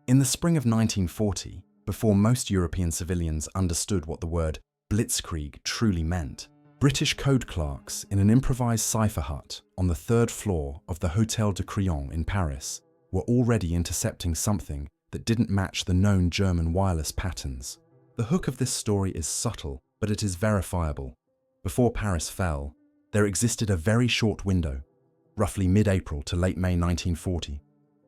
In the spring of 1940, before most European civilians understood what the word blitzkrieg truly meant, British code clerks in an improvised cipher hut on the third floor of the Hôtel de Crillon in Paris were already intercepting something that didn't match the known German wireless patterns. The hook of this story is subtle, but it is verifiable. Before Paris fell, there existed a very short window, roughly mid-April to late May 1940,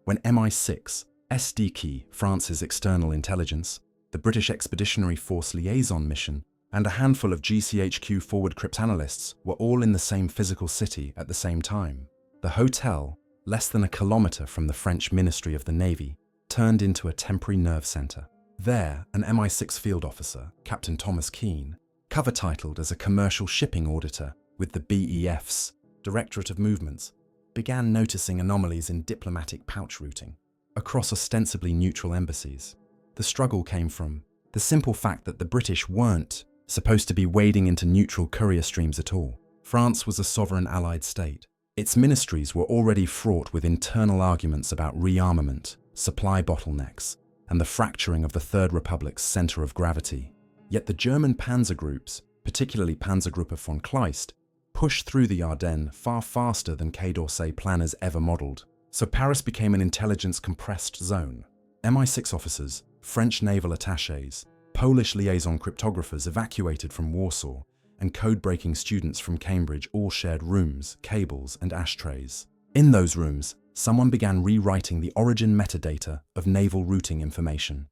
when MI6, SDK, France's external intelligence, the British Expeditionary Force liaison mission, and a handful of GCHQ forward cryptanalysts were all in the same physical city at the same time. The hotel, less than a kilometre from the French Ministry of the Navy, turned into a temporary nerve centre. There, an MI6 field officer, Captain Thomas Keane, cover-titled as a commercial shipping auditor with the BEF's Directorate of Movements, began noticing anomalies in diplomatic pouch routing across ostensibly neutral embassies. The struggle came from the simple fact that the British weren't supposed to be wading into neutral courier streams at all. France was a sovereign allied state. Its ministries were already fraught with internal arguments about rearmament, supply bottlenecks, and the fracturing of the Third Republic's centre of gravity. Yet the German panzer groups, particularly Panzergruppe von Kleist, pushed through the Ardennes far faster than Quai d'Orsay planners ever modelled. So Paris became an intelligence-compressed zone. MI6 officers, French naval attachés, Polish liaison cryptographers evacuated from Warsaw, and code-breaking students from Cambridge all shared rooms, cables, and ashtrays. In those rooms, someone began rewriting the origin metadata of naval routing information.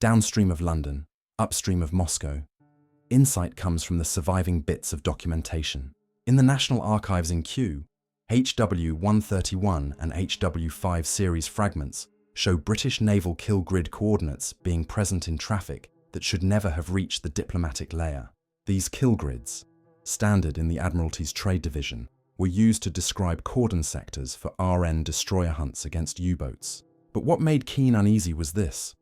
Downstream of London, upstream of Moscow. Insight comes from the surviving bits of documentation. In the National Archives in Kew, HW-131 and HW-5 series fragments show British naval kill grid coordinates being present in traffic that should never have reached the diplomatic layer. These kill grids, standard in the Admiralty's Trade Division, were used to describe cordon sectors for RN destroyer hunts against U-boats. But what made Keane uneasy was this.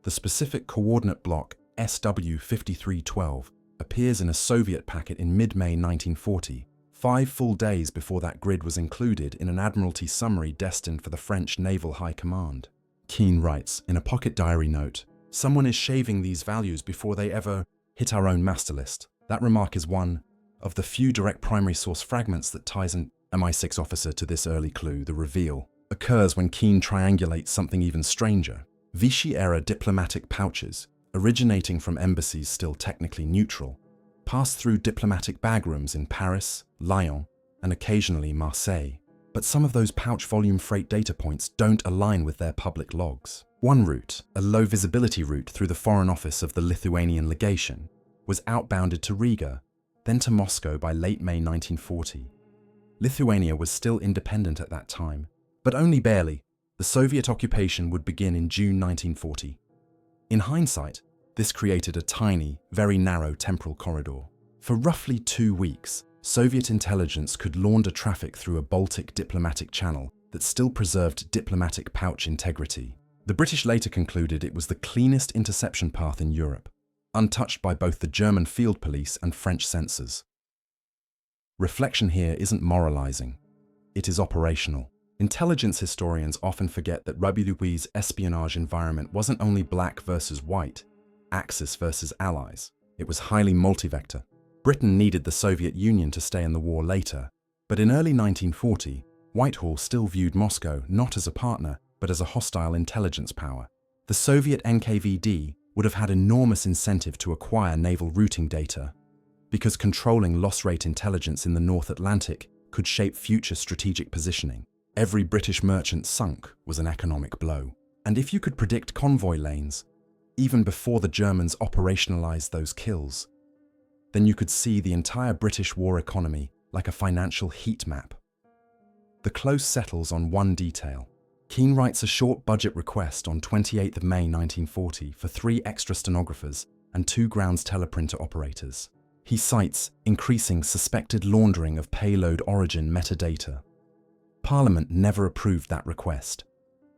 The specific coordinate block SW-5312 appears in a Soviet packet in mid-May 1940, 5 full days before that grid was included in an Admiralty summary destined for the French Naval High Command. Keane writes in a pocket diary note, "Someone is shaving these values before they ever hit our own master list." That remark is one of the few direct primary source fragments that ties an MI6 officer to this early clue. The reveal occurs when Keane triangulates something even stranger. Vichy-era diplomatic pouches, originating from embassies still technically neutral, pass through diplomatic bagrooms in Paris, Lyon, and occasionally Marseille. But some of those pouch volume freight data points don't align with their public logs. One route, a low-visibility route through the Foreign Office of the Lithuanian legation, was outbounded to Riga, then to Moscow by late May 1940. Lithuania was still independent at that time, but only barely. The Soviet occupation would begin in June 1940. In hindsight, this created a tiny, very narrow temporal corridor. For roughly 2 weeks, Soviet intelligence could launder traffic through a Baltic diplomatic channel that still preserved diplomatic pouch integrity. The British later concluded it was the cleanest interception path in Europe, untouched by both the German field police and French censors. Reflection here isn't moralizing, it is operational. Intelligence historians often forget that WWII's espionage environment wasn't only black versus white, Axis versus allies. It was highly multi-vector. Britain needed the Soviet Union to stay in the war later, but in early 1940, Whitehall still viewed Moscow not as a partner, but as a hostile intelligence power. The Soviet NKVD would have had enormous incentive to acquire naval routing data, because controlling loss rate intelligence in the North Atlantic could shape future strategic positioning. Every British merchant sunk was an economic blow. And if you could predict convoy lanes, even before the Germans operationalized those kills, then you could see the entire British war economy like a financial heat map. The close settles on one detail. Keane writes a short budget request on 28th of May 1940 for 3 extra stenographers and 2 grounds teleprinter operators. He cites increasing suspected laundering of payload origin metadata. Parliament never approved that request.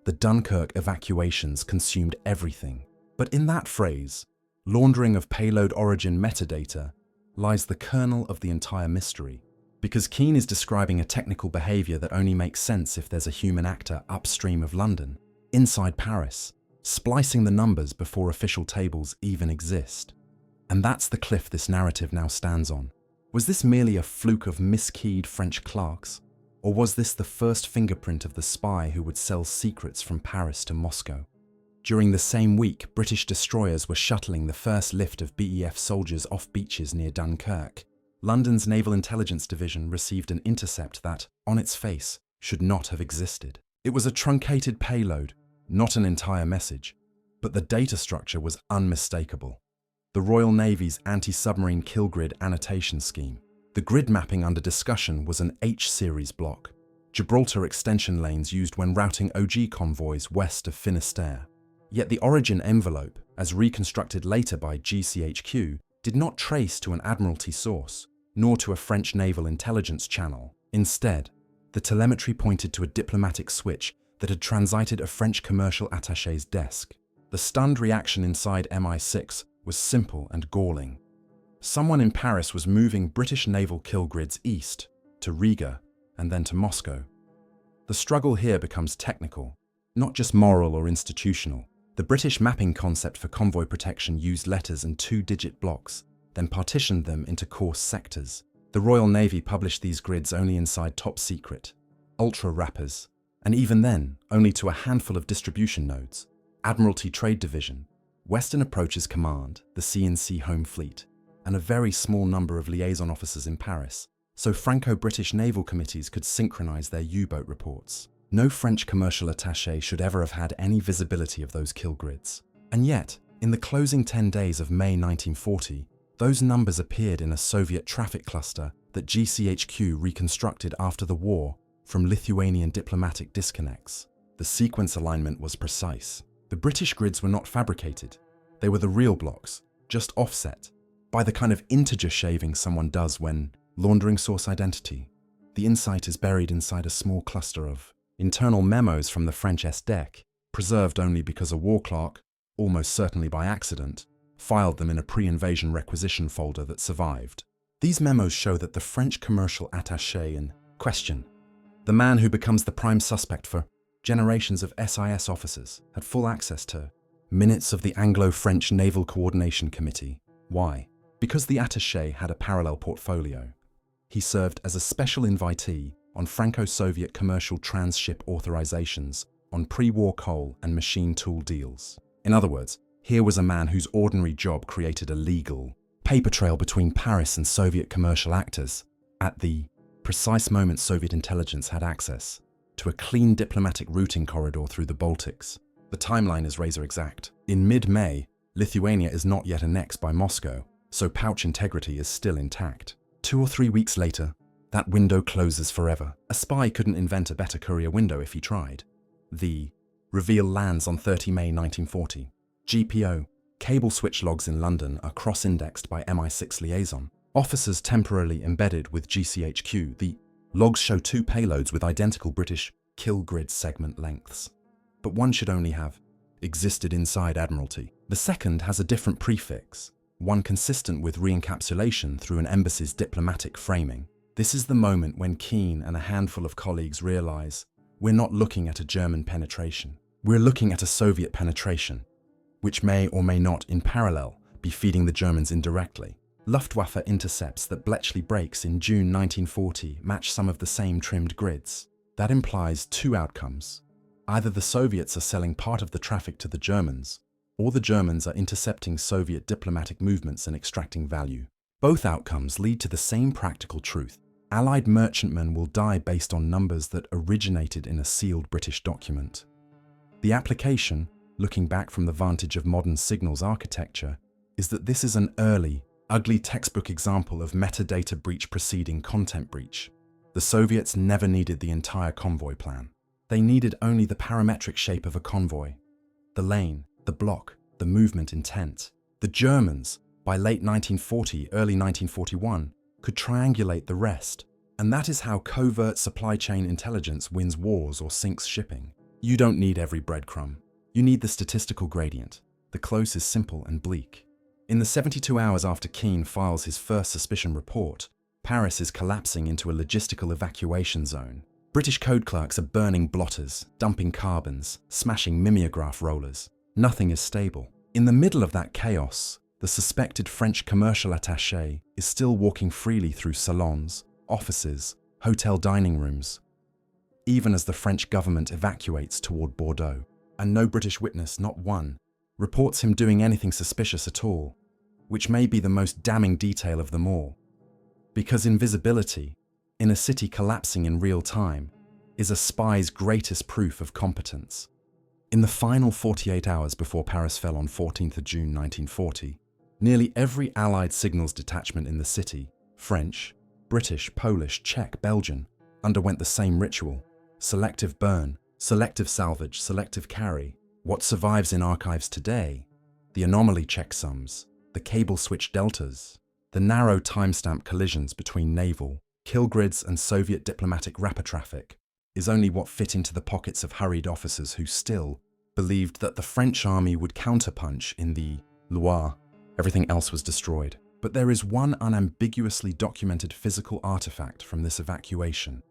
The Dunkirk evacuations consumed everything. But in that phrase, laundering of payload origin metadata, lies the kernel of the entire mystery. Because Keane is describing a technical behaviour that only makes sense if there's a human actor upstream of London, inside Paris, splicing the numbers before official tables even exist. And that's the cliff this narrative now stands on. Was this merely a fluke of miskeyed French clerks? Or was this the first fingerprint of the spy who would sell secrets from Paris to Moscow? During the same week, British destroyers were shuttling the first lift of BEF soldiers off beaches near Dunkirk. London's Naval Intelligence Division received an intercept that, on its face, should not have existed. It was a truncated payload, not an entire message, but the data structure was unmistakable. The Royal Navy's anti-submarine kill grid annotation scheme. The grid mapping under discussion was an H-series block, Gibraltar extension lanes used when routing OG convoys west of Finisterre. Yet the origin envelope, as reconstructed later by GCHQ, did not trace to an Admiralty source, nor to a French naval intelligence channel. Instead, the telemetry pointed to a diplomatic switch that had transited a French commercial attaché's desk. The stunned reaction inside MI6 was simple and galling. Someone in Paris was moving British naval kill grids east, to Riga, and then to Moscow. The struggle here becomes technical, not just moral or institutional. The British mapping concept for convoy protection used letters and two-digit blocks, then partitioned them into coarse sectors. The Royal Navy published these grids only inside top-secret, ultra wrappers, and even then, only to a handful of distribution nodes. Admiralty Trade Division, Western Approaches Command, the C&C Home Fleet, and a very small number of liaison officers in Paris, so Franco-British naval committees could synchronize their U-boat reports. No French commercial attaché should ever have had any visibility of those kill grids. And yet, in the closing 10 days of May 1940, those numbers appeared in a Soviet traffic cluster that GCHQ reconstructed after the war from Lithuanian diplomatic disconnects. The sequence alignment was precise. The British grids were not fabricated. They were the real blocks, just offset, by the kind of integer shaving someone does when laundering source identity. The insight is buried inside a small cluster of internal memos from the French SDEC, preserved only because a war clerk, almost certainly by accident, filed them in a pre-invasion requisition folder that survived. These memos show that the French commercial attaché in question, the man who becomes the prime suspect for generations of SIS officers, had full access to minutes of the Anglo-French Naval Coordination Committee. Why? Because the attaché had a parallel portfolio. He served as a special invitee on Franco-Soviet commercial trans-ship authorizations on pre-war coal and machine tool deals. In other words, here was a man whose ordinary job created a legal paper trail between Paris and Soviet commercial actors at the precise moment Soviet intelligence had access to a clean diplomatic routing corridor through the Baltics. The timeline is razor exact. In mid-May, Lithuania is not yet annexed by Moscow, so pouch integrity is still intact. 2 or 3 weeks later, that window closes forever. A spy couldn't invent a better courier window if he tried. The reveal lands on 30 May 1940. GPO, cable switch logs in London are cross-indexed by MI6 liaison. Officers temporarily embedded with GCHQ, the logs show 2 payloads with identical British kill grid segment lengths. But one should only have existed inside Admiralty. The second has a different prefix, one consistent with re-encapsulation through an embassy's diplomatic framing. This is the moment when Keane and a handful of colleagues realize we're not looking at a German penetration. We're looking at a Soviet penetration, which may or may not in parallel be feeding the Germans indirectly. Luftwaffe intercepts that Bletchley breaks in June 1940 match some of the same trimmed grids. That implies 2 outcomes. Either the Soviets are selling part of the traffic to the Germans, or the Germans are intercepting Soviet diplomatic movements and extracting value. Both outcomes lead to the same practical truth. Allied merchantmen will die based on numbers that originated in a sealed British document. The application, looking back from the vantage of modern signals architecture, is that this is an early, ugly textbook example of metadata breach preceding content breach. The Soviets never needed the entire convoy plan. They needed only the parametric shape of a convoy, the lane, the block, the movement intent. The Germans, by late 1940, early 1941, could triangulate the rest. And that is how covert supply chain intelligence wins wars or sinks shipping. You don't need every breadcrumb. You need the statistical gradient. The close is simple and bleak. In the 72 hours after Keane files his first suspicion report, Paris is collapsing into a logistical evacuation zone. British code clerks are burning blotters, dumping carbons, smashing mimeograph rollers. Nothing is stable. In the middle of that chaos, the suspected French commercial attaché is still walking freely through salons, offices, hotel dining rooms, even as the French government evacuates toward Bordeaux. And no British witness, not one, reports him doing anything suspicious at all, which may be the most damning detail of them all. Because invisibility, in a city collapsing in real time, is a spy's greatest proof of competence. In the final 48 hours before Paris fell on 14th of June 1940, nearly every Allied signals detachment in the city, French, British, Polish, Czech, Belgian, underwent the same ritual: selective burn, selective salvage, selective carry. What survives in archives today, the anomaly checksums, the cable switch deltas, the narrow timestamp collisions between naval, kill grids and Soviet diplomatic rapid traffic, is only what fit into the pockets of hurried officers who still believed that the French army would counterpunch in the Loire. Everything else was destroyed. But there is one unambiguously documented physical artifact from this evacuation: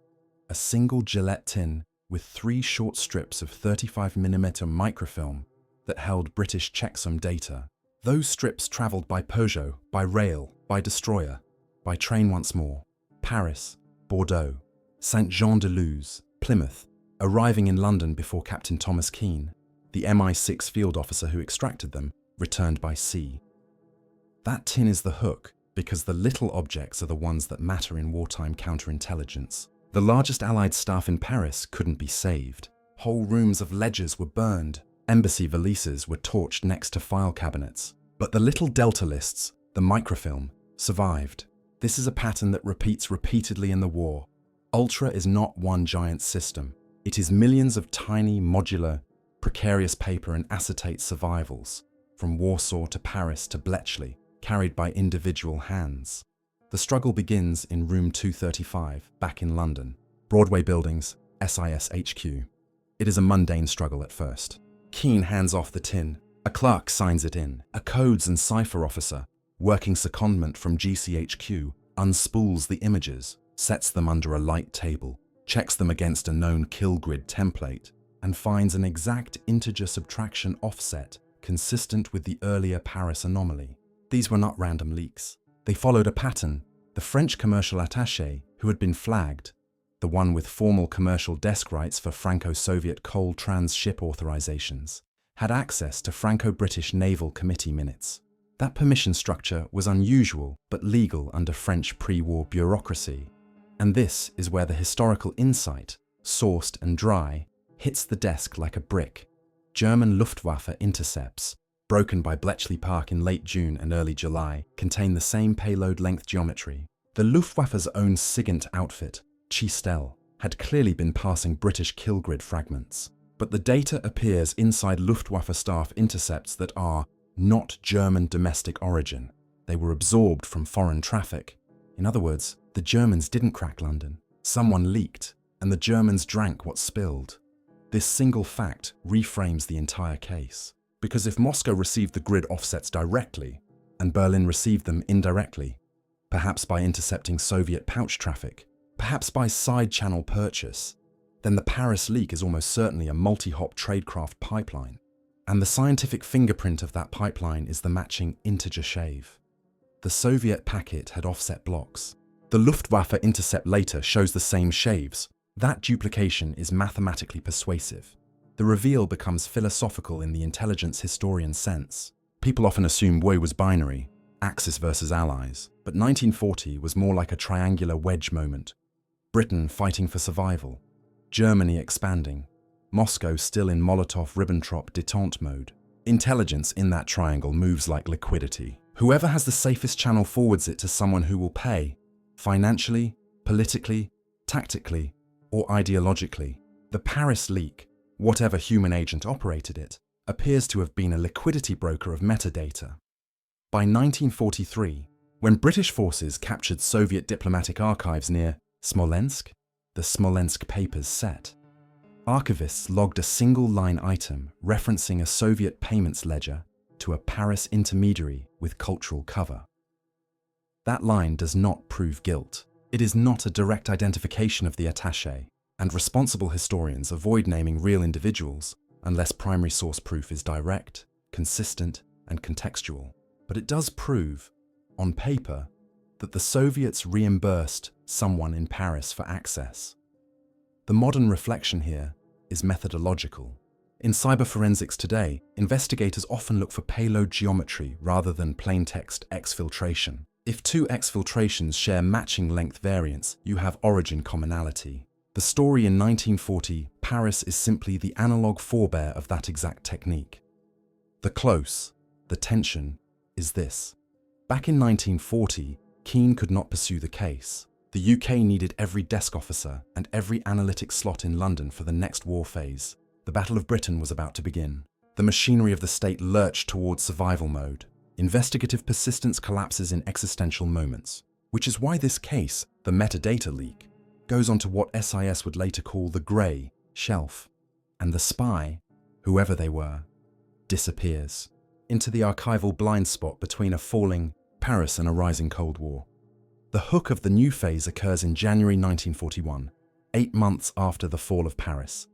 a single Gillette tin with 3 short strips of 35mm microfilm that held British checksum data. Those strips travelled by Peugeot, by rail, by destroyer, by train once more. Paris, Bordeaux, Saint-Jean-de-Luz, Plymouth, arriving in London before Captain Thomas Keane, the MI6 field officer who extracted them, returned by sea. That tin is the hook, because the little objects are the ones that matter in wartime counterintelligence. The largest Allied staff in Paris couldn't be saved. Whole rooms of ledgers were burned. Embassy valises were torched next to file cabinets. But the little delta lists, the microfilm, survived. This is a pattern that repeats repeatedly in the war. Ultra is not one giant system. It is millions of tiny, modular, precarious paper and acetate survivals, from Warsaw to Paris to Bletchley, carried by individual hands. The struggle begins in room 235, back in London. Broadway Buildings, SIS HQ. It is a mundane struggle at first. Keane hands off the tin. A clerk signs it in. A codes and cipher officer, working secondment from GCHQ, unspools the images, sets them under a light table, checks them against a known kill grid template, and finds an exact integer subtraction offset consistent with the earlier Paris anomaly. These were not random leaks. They followed a pattern. The French commercial attaché, who had been flagged, the one with formal commercial desk rights for Franco-Soviet coal trans-ship authorizations, had access to Franco-British Naval Committee minutes. That permission structure was unusual but legal under French pre-war bureaucracy. And this is where the historical insight, sourced and dry, hits the desk like a brick. German Luftwaffe intercepts, broken by Bletchley Park in late June and early July, contain the same payload length geometry. The Luftwaffe's own SIGINT outfit, Chistel, had clearly been passing British kill grid fragments. But the data appears inside Luftwaffe staff intercepts that are not German domestic origin. They were absorbed from foreign traffic. In other words, the Germans didn't crack London. Someone leaked, and the Germans drank what spilled. This single fact reframes the entire case. Because if Moscow received the grid offsets directly, and Berlin received them indirectly, perhaps by intercepting Soviet pouch traffic, perhaps by side-channel purchase, then the Paris leak is almost certainly a multi-hop tradecraft pipeline. And the scientific fingerprint of that pipeline is the matching integer shave. The Soviet packet had offset blocks. The Luftwaffe intercept later shows the same shaves. That duplication is mathematically persuasive. The reveal becomes philosophical in the intelligence historian sense. People often assume WWII was binary, Axis versus Allies, but 1940 was more like a triangular wedge moment. Britain fighting for survival, Germany expanding, Moscow still in Molotov-Ribbentrop détente mode. Intelligence in that triangle moves like liquidity. Whoever has the safest channel forwards it to someone who will pay, financially, politically, tactically, or ideologically. The Paris leak, whatever human agent operated it, appears to have been a liquidity broker of metadata. By 1943, when British forces captured Soviet diplomatic archives near Smolensk, the Smolensk Papers set, archivists logged a single-line item referencing a Soviet payments ledger to a Paris intermediary with cultural cover. That line does not prove guilt. It is not a direct identification of the attaché, and responsible historians avoid naming real individuals unless primary source proof is direct, consistent, and contextual. But it does prove, on paper, that the Soviets reimbursed someone in Paris for access. The modern reflection here is methodological. In cyberforensics today, investigators often look for payload geometry rather than plaintext exfiltration. If two exfiltrations share matching length variants, you have origin commonality. The story in 1940, Paris is simply the analog forebear of that exact technique. The close, the tension, is this. Back in 1940, Keane could not pursue the case. The UK needed every desk officer and every analytic slot in London for the next war phase. The Battle of Britain was about to begin. The machinery of the state lurched towards survival mode. Investigative persistence collapses in existential moments, which is why this case, the metadata leak, goes on to what SIS would later call the grey shelf, and the spy, whoever they were, disappears into the archival blind spot between a falling Paris and a rising Cold War. The hook of the new phase occurs in January 1941, 8 months after the fall of Paris,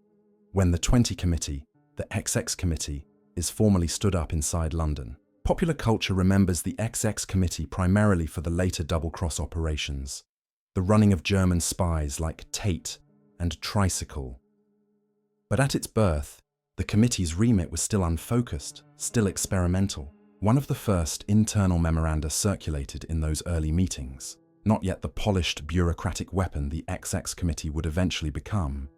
when the 20 Committee, the XX Committee, is formally stood up inside London. Popular culture remembers the XX Committee primarily for the later double-cross operations, the running of German spies like Tate and Tricycle. But at its birth, the committee's remit was still unfocused, still experimental. One of the first internal memoranda circulated in those early meetings, not yet the polished bureaucratic weapon the XX Committee would eventually become,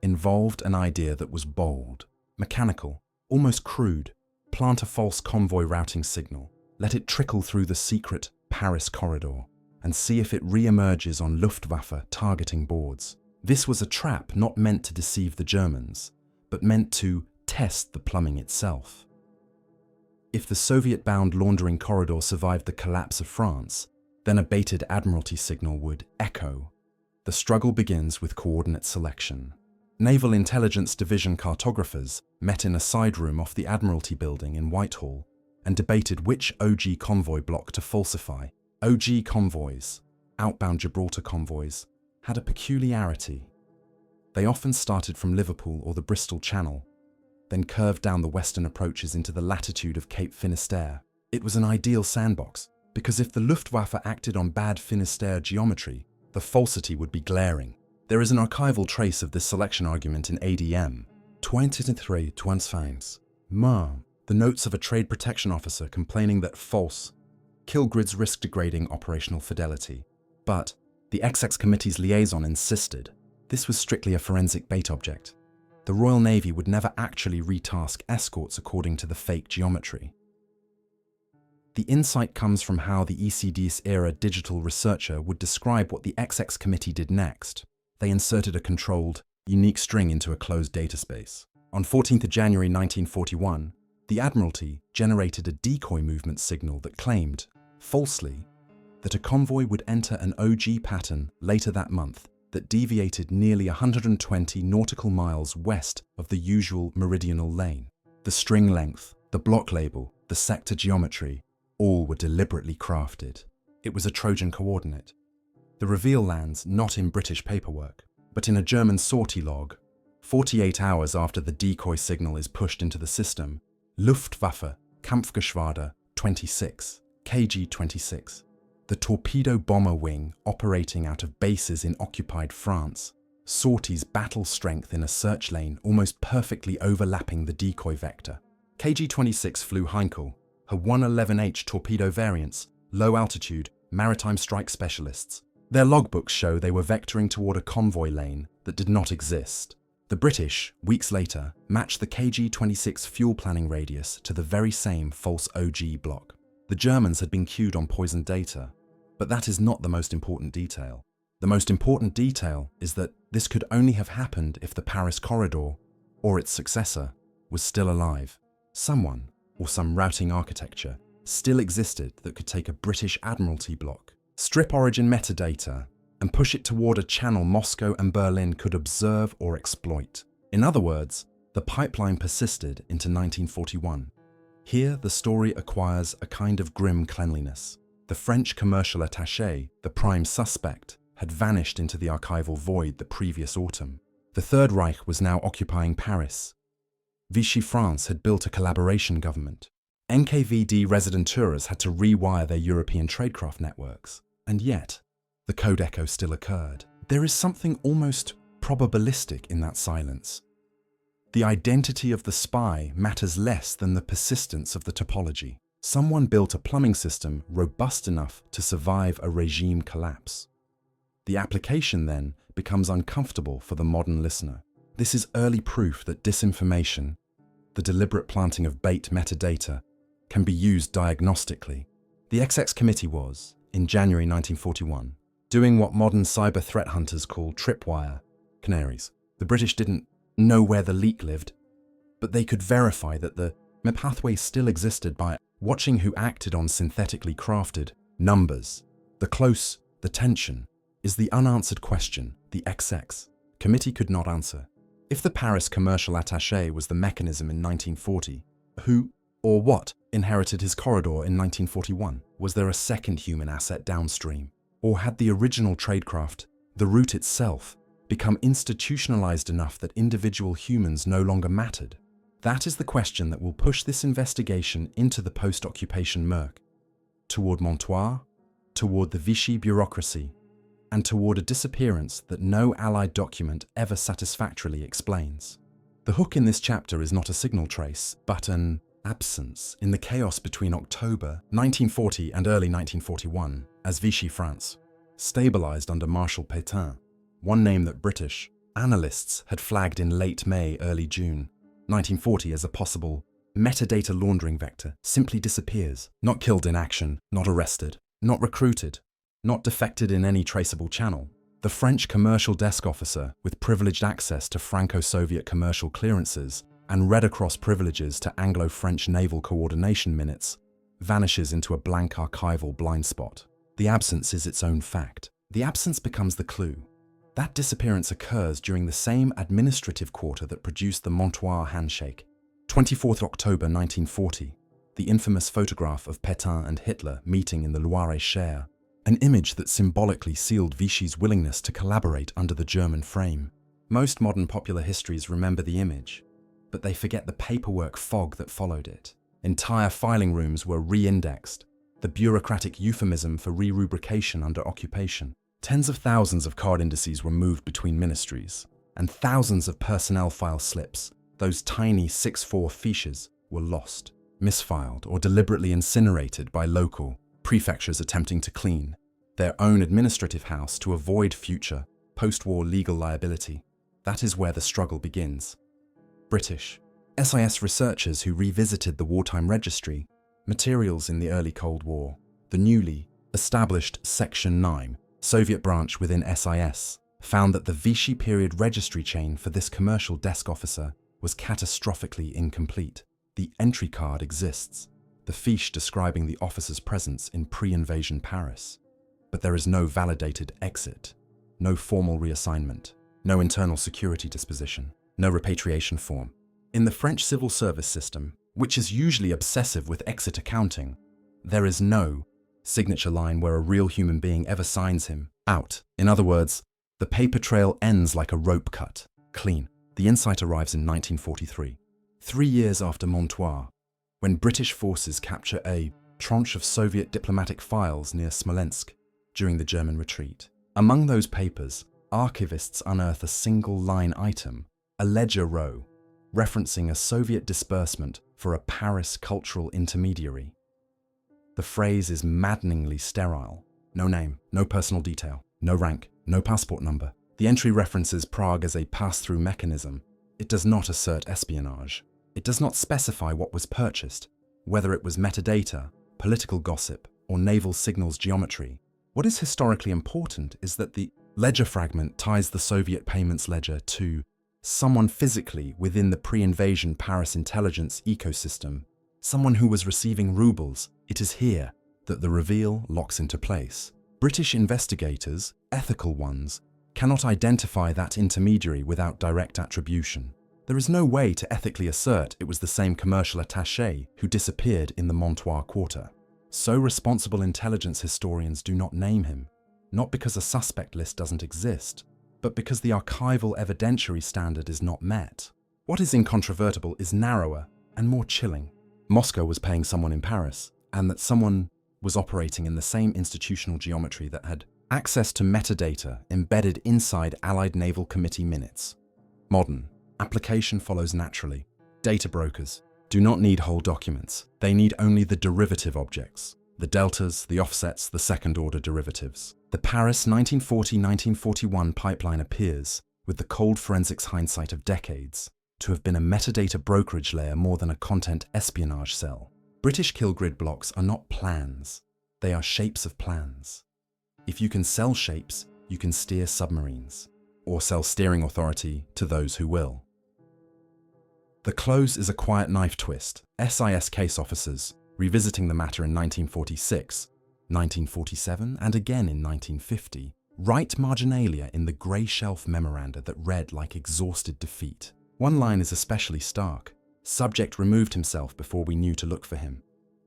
involved an idea that was bold, mechanical, almost crude. Plant a false convoy routing signal, let it trickle through the secret Paris corridor, and see if it re-emerges on Luftwaffe targeting boards. This was a trap not meant to deceive the Germans, but meant to test the plumbing itself. If the Soviet-bound laundering corridor survived the collapse of France, then a baited Admiralty signal would echo. The struggle begins with coordinate selection. Naval Intelligence Division cartographers met in a side room off the Admiralty building in Whitehall and debated which OG convoy block to falsify. OG convoys, outbound Gibraltar convoys, had a peculiarity. They often started from Liverpool or the Bristol Channel, then curved down the western approaches into the latitude of Cape Finisterre. It was an ideal sandbox, because if the Luftwaffe acted on bad Finisterre geometry, the falsity would be glaring. There is an archival trace of this selection argument in ADM 23-25. The notes of a trade protection officer complaining that false kill grids risk degrading operational fidelity. But the XX Committee's liaison insisted this was strictly a forensic bait object. The Royal Navy would never actually retask escorts according to the fake geometry. The insight comes from how the ECDS-era digital researcher would describe what the XX Committee did next. They inserted a controlled, unique string into a closed data space. On 14th January 1941, the Admiralty generated a decoy movement signal that claimed, falsely, that a convoy would enter an OG pattern later that month that deviated nearly 120 nautical miles west of the usual meridional lane. The string length, the block label, the sector geometry, all were deliberately crafted. It was a Trojan coordinate. The reveal lands not in British paperwork, but in a German sortie log. 48 hours after the decoy signal is pushed into the system, Luftwaffe Kampfgeschwader 26, KG-26, the torpedo bomber wing operating out of bases in occupied France, sorties battle strength in a search lane almost perfectly overlapping the decoy vector. KG-26 flew Heinkel, her 111H torpedo variants, low altitude, maritime strike specialists. Their logbooks show they were vectoring toward a convoy lane that did not exist. The British, weeks later, matched the KG-26 fuel planning radius to the very same false OG block. The Germans had been cued on poisoned data, but that is not the most important detail. The most important detail is that this could only have happened if the Paris corridor, or its successor, was still alive. Someone, or some routing architecture, still existed that could take a British Admiralty block, strip origin metadata, and push it toward a channel Moscow and Berlin could observe or exploit. In other words, the pipeline persisted into 1941. Here, the story acquires a kind of grim cleanliness. The French commercial attaché, the prime suspect, had vanished into the archival void the previous autumn. The Third Reich was now occupying Paris. Vichy France had built a collaboration government. NKVD residentures had to rewire their European tradecraft networks. And yet, the code echo still occurred. There is something almost probabilistic in that silence. The identity of the spy matters less than the persistence of the topology. Someone built a plumbing system robust enough to survive a regime collapse. The application then becomes uncomfortable for the modern listener. This is early proof that disinformation, the deliberate planting of bait metadata, can be used diagnostically. The XX committee was, in January 1941, doing what modern cyber threat hunters call tripwire canaries. The British didn't know where the leak lived, but they could verify that the pathway still existed by watching who acted on synthetically crafted numbers. The close, the tension, is the unanswered question the XX committee could not answer. If the Paris commercial attaché was the mechanism in 1940, who or what inherited his corridor in 1941? Was there a second human asset downstream? Or had the original tradecraft, the route itself, become institutionalized enough that individual humans no longer mattered? That is the question that will push this investigation into the post-occupation murk, toward Montoire, toward the Vichy bureaucracy, and toward a disappearance that no Allied document ever satisfactorily explains. The hook in this chapter is not a signal trace, but an absence in the chaos between October 1940 and early 1941, as Vichy France stabilized under Marshal Pétain. One name that British analysts had flagged in late May, early June 1940 as a possible metadata laundering vector simply disappears, not killed in action, not arrested, not recruited, not defected in any traceable channel. The French commercial desk officer, with privileged access to Franco-Soviet commercial clearances and red-across privileges to Anglo-French naval coordination minutes, vanishes into a blank archival blind spot. The absence is its own fact. The absence becomes the clue. That disappearance occurs during the same administrative quarter that produced the Montoire handshake. 24th October 1940, the infamous photograph of Pétain and Hitler meeting in the Loire-et-Cher, an image that symbolically sealed Vichy's willingness to collaborate under the German frame. Most modern popular histories remember the image, but they forget the paperwork fog that followed it. Entire filing rooms were re-indexed, the bureaucratic euphemism for re-rubrication under occupation. Tens of thousands of card indices were moved between ministries, and thousands of personnel file slips, those tiny 6-4 fiches, were lost, misfiled, or deliberately incinerated by local prefectures attempting to clean their own administrative house to avoid future post-war legal liability. That is where the struggle begins. British SIS researchers who revisited the wartime registry, materials in the early Cold War, the newly established Section 9 Soviet branch within SIS, found that the Vichy period registry chain for this commercial desk officer was catastrophically incomplete. The entry card exists, the fiche describing the officer's presence in pre-invasion Paris, but there is no validated exit, no formal reassignment, no internal security disposition, no repatriation form. In the French civil service system, which is usually obsessive with exit accounting, there is no signature line where a real human being ever signs him out. In other words, the paper trail ends like a rope cut, clean. The insight arrives in 1943, 3 years after Montoire, when British forces capture a tranche of Soviet diplomatic files near Smolensk during the German retreat. Among those papers, archivists unearth a single-line item, a ledger row, referencing a Soviet disbursement for a Paris cultural intermediary. The phrase is maddeningly sterile. No name, no personal detail, no rank, no passport number. The entry references Prague as a pass-through mechanism. It does not assert espionage. It does not specify what was purchased, whether it was metadata, political gossip, or naval signals geometry. What is historically important is that the ledger fragment ties the Soviet payments ledger to someone physically within the pre-invasion Paris intelligence ecosystem, someone who was receiving rubles. It is here that the reveal locks into place. British investigators, ethical ones, cannot identify that intermediary without direct attribution. There is no way to ethically assert it was the same commercial attaché who disappeared in the Montoire quarter. So responsible intelligence historians do not name him, not because a suspect list doesn't exist, but because the archival evidentiary standard is not met. What is incontrovertible is narrower and more chilling. Moscow was paying someone in Paris, and that someone was operating in the same institutional geometry that had access to metadata embedded inside Allied Naval Committee minutes. Modern application follows naturally. Data brokers do not need whole documents. They need only the derivative objects, the deltas, the offsets, the second-order derivatives. The Paris 1940-1941 pipeline appears, with the cold forensics hindsight of decades, to have been a metadata brokerage layer more than a content espionage cell. British kill grid blocks are not plans. They are shapes of plans. If you can sell shapes, you can steer submarines, or sell steering authority to those who will. The close is a quiet knife twist. SIS case officers, revisiting the matter in 1946, 1947, and again in 1950, write marginalia in the grey shelf memoranda that read like exhausted defeat. One line is especially stark. Subject removed himself before we knew to look for him.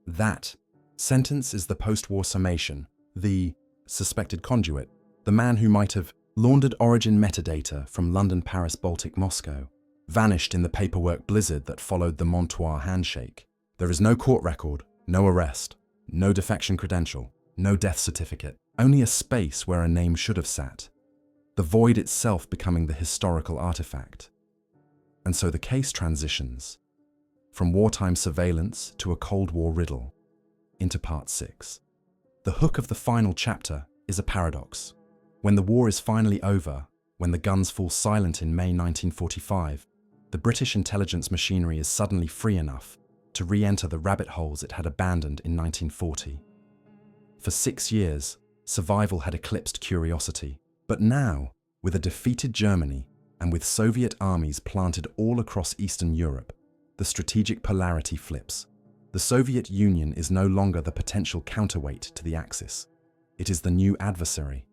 That sentence is the post-war summation, the suspected conduit, the man who might have laundered origin metadata from London, Paris, Baltic, Moscow, vanished in the paperwork blizzard that followed the Montoire handshake. There is no court record, no arrest, no defection credential, no death certificate, only a space where a name should have sat, the void itself becoming the historical artifact. And so the case transitions from wartime surveillance to a Cold War riddle into Part 6. The hook of the final chapter is a paradox. When the war is finally over, when the guns fall silent in May 1945, the British intelligence machinery is suddenly free enough to re-enter the rabbit holes it had abandoned in 1940. For 6 years, survival had eclipsed curiosity. But now, with a defeated Germany and with Soviet armies planted all across Eastern Europe, the strategic polarity flips. The Soviet Union is no longer the potential counterweight to the Axis. It is the new adversary.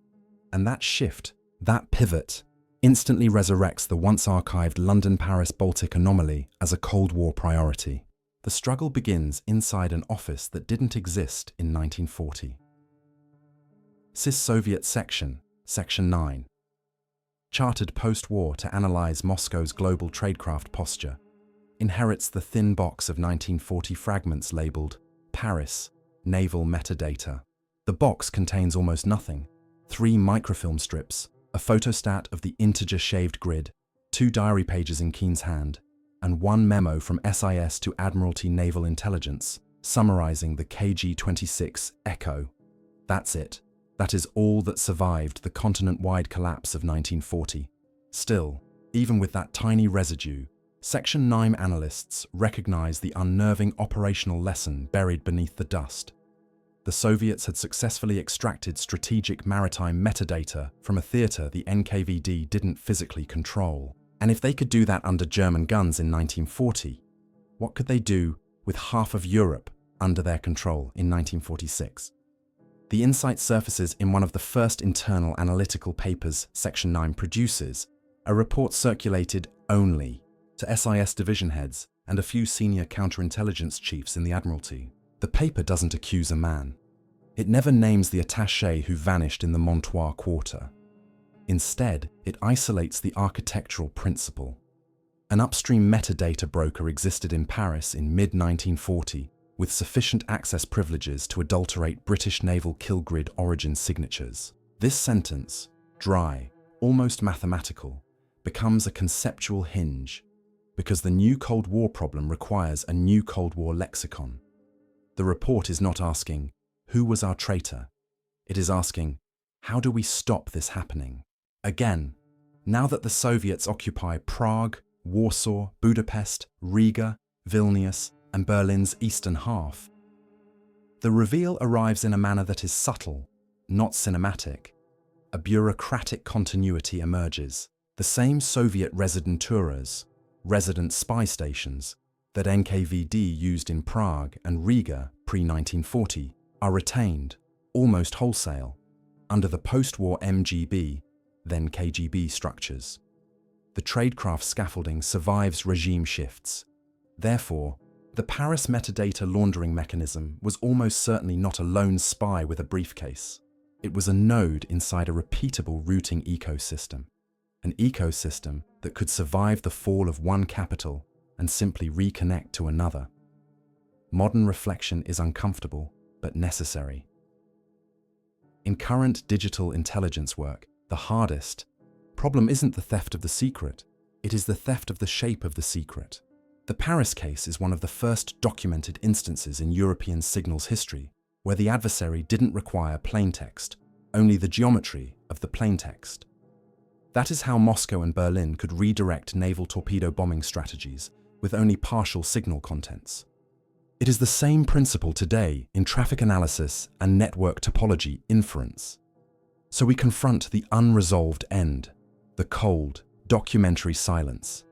And that shift, that pivot, instantly resurrects the once archived London-Paris-Baltic anomaly as a Cold War priority. The struggle begins inside an office that didn't exist in 1940. CIS-Soviet Section, Section 9. Chartered post-war to analyze Moscow's global tradecraft posture, inherits the thin box of 1940 fragments labeled Paris, Naval Metadata. The box contains almost nothing: 3 microfilm strips, a photostat of the integer shaved grid, 2 diary pages in Keen's hand, and 1 memo from SIS to Admiralty Naval Intelligence, summarizing the KG-26 Echo. That's it. That is all that survived the continent-wide collapse of 1940. Still, even with that tiny residue, Section 9 analysts recognize the unnerving operational lesson buried beneath the dust. The Soviets had successfully extracted strategic maritime metadata from a theater the NKVD didn't physically control. And if they could do that under German guns in 1940, what could they do with half of Europe under their control in 1946? The insight surfaces in one of the first internal analytical papers Section 9 produces, a report circulated only to SIS division heads and a few senior counterintelligence chiefs in the Admiralty. The paper doesn't accuse a man. It never names the attaché who vanished in the Montoire quarter. Instead, it isolates the architectural principle. An upstream metadata broker existed in Paris in mid-1940 with sufficient access privileges to adulterate British naval kill grid origin signatures. This sentence, dry, almost mathematical, becomes a conceptual hinge because the new Cold War problem requires a new Cold War lexicon. The report is not asking, who was our traitor? It is asking, how do we stop this happening? Again, now that the Soviets occupy Prague, Warsaw, Budapest, Riga, Vilnius, and Berlin's eastern half, the reveal arrives in a manner that is subtle, not cinematic. A bureaucratic continuity emerges. The same Soviet residenturas, resident spy stations, that NKVD used in Prague and Riga pre-1940 are retained, almost wholesale, under the post-war MGB, then KGB structures. The tradecraft scaffolding survives regime shifts. Therefore, the Paris metadata laundering mechanism was almost certainly not a lone spy with a briefcase. It was a node inside a repeatable routing ecosystem. an ecosystem that could survive the fall of one capital and simply reconnect to another. Modern reflection is uncomfortable, but necessary. In current digital intelligence work, the hardest problem isn't the theft of the secret, it is the theft of the shape of the secret. The Paris case is one of the first documented instances in European signals history where the adversary didn't require plaintext, only the geometry of the plaintext. That is how Moscow and Berlin could redirect naval torpedo bombing strategies with only partial signal contents. It is the same principle today in traffic analysis and network topology inference. So we confront the unresolved end, the cold, documentary silence.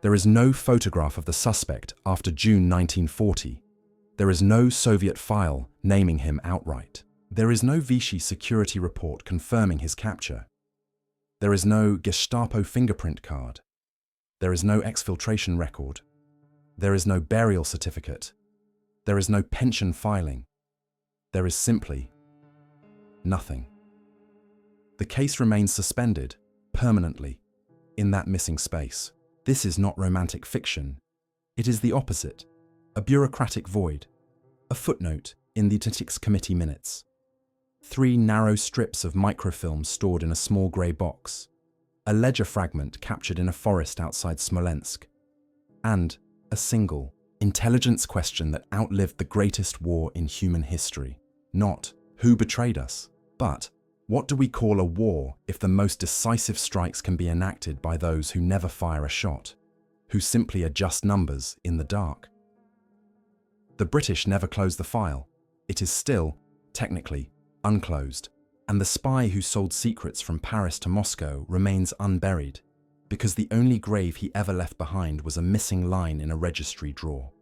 There is no photograph of the suspect after June 1940. There is no Soviet file naming him outright. There is no Vichy security report confirming his capture. There is no Gestapo fingerprint card. There is no exfiltration record. There is no burial certificate. There is no pension filing. There is simply nothing. The case remains suspended, permanently, in that missing space. This is not romantic fiction. It is the opposite, a bureaucratic void, a footnote in the Ethics Committee minutes. 3 narrow strips of microfilm stored in a small grey box, a ledger fragment captured in a forest outside Smolensk, and a single intelligence question that outlived the greatest war in human history. Not who betrayed us, but what do we call a war if the most decisive strikes can be enacted by those who never fire a shot, who simply adjust numbers in the dark? The British never closed the file. It is still, technically, unclosed, and the spy who sold secrets from Paris to Moscow remains unburied, because the only grave he ever left behind was a missing line in a registry drawer.